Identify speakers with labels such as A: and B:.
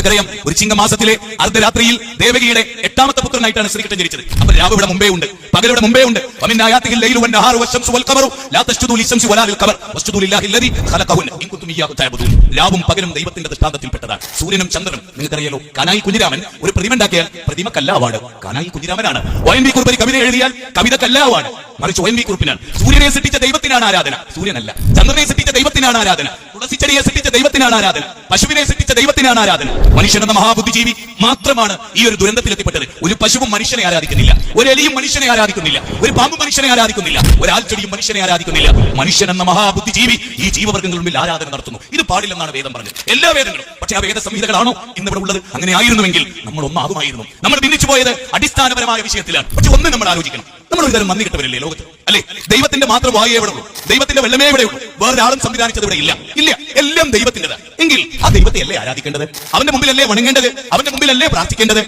A: നിങ്ങൾക്കറിയാം, ഒരു ചിങ്ങമാസത്തിലെ അർദ്ധരാത്രിയിൽ ദേവകിയുടെ 8ാമത്തെ പുത്രനായിട്ടാണ് ശ്രീകൃഷ്ണൻ ജനിച്ചത്. അപ്പൊ രാവ് ഇവിടെ മുമ്പേ ഉണ്ട്, പകലിവിടെ മുമ്പേ ഉണ്ട്. രാവും പകലും ദൈവത്തിന്റെ ദൃഷ്ടാന്തത്തിൽപ്പെട്ടതാണ്. സൂര്യനും ചന്ദ്രനും നിങ്ങൾക്കറിയാലോ. കാനായി കുഞ്ഞിരാമൻ ഒരു പ്രതിമ ഉണ്ടാക്കിയാൽ പ്രതിമ കല്ലാവാണ്. കാനായി കുഞ്ഞിരാമനാണ്. ONV കുറുപ്പ് ഒരു കവിത എഴുതിയാൽ കവിത കല്ലാവാണ്. മറിച്ച് ONV കുറുപ്പിനാണ്. സൂര്യനെ സൃഷ്ടിച്ച ദൈവത്തിനാണ് ആരാധന, സൂര്യനല്ല. ചന്ദ്രനെ സൃഷ്ടിച്ച ദൈവത്തിനാണ് ആരാധന. തുളസിച്ചെടിയെ സൃഷ്ടിച്ച ദൈവത്തിനാണ് ആരാധന. പശുവിനെ സൃഷ്ടിച്ച ദൈവത്തിനാണ് ആരാധന. മനുഷ്യൻ എന്ന മഹാബുദ്ധിജീവി മാത്രമാണ് ഈ ഒരു ദുരന്തത്തിലെത്തിപ്പെട്ടത്. ഒരു പശുവും മനുഷ്യനെ ആരാധിക്കുന്നില്ല, ഒരു എലിയും മനുഷ്യനെ ആരാധിക്കുന്നില്ല, ഒരു പാമ്പും മനുഷ്യനെ ആരാധിക്കുന്നില്ല, ഒരു ആൽച്ചെടിയും മനുഷ്യനെ ആരാധിക്കുന്നില്ല. മനുഷ്യൻ എന്ന മഹാബുദ്ധിജീവി ഈ ജീവവർഗ്ഗങ്ങളുടെ മുമ്പിൽ ആരാധന നടത്തുന്നു. ഇത് പാടില്ലെന്നാണ് വേദം പറഞ്ഞത്, എല്ലാ വേദങ്ങളും. പക്ഷേ ആ വേദ സംഹിതകളാണോ ഇന്നിവിടെ ഉള്ളത്? അങ്ങനെ ആയിരുന്നുവെങ്കിൽ നമ്മൾ ഒന്നാകുമായിരുന്നു. നമ്മൾ ഭിന്നിച്ചു പോയത് അടിസ്ഥാനപരമായ വിഷയത്തിലാണ്. പക്ഷെ ഒന്ന് നമ്മൾ ആലോചിക്കണം, നമ്മൾ ഒരു തരം നന്ദി കിട്ടവരല്ലേ ലോകത്ത്, അല്ലെ? ദൈവത്തിന്റെ മാത്രം വായേ ഇവിടെ ഉള്ളൂ, ദൈവത്തിന്റെ വെള്ളമേ ഇവിടെ ഉള്ളൂ. വേറൊരാളും സംവിധാനിച്ചത് ഇവിടെ ഇല്ല. എല്ലാം ദൈവത്തിൻ്റെതാണ്. എങ്കിൽ ആ ദൈവത്തെ അല്ലേ ആരാധിക്കേണ്ടത്? അവന്റെ മുമ്പിലല്ലേ വണങ്ങേണ്ടത്? അവന്റെ മുമ്പിലല്ലേ പ്രാർത്ഥിക്കേണ്ടത്?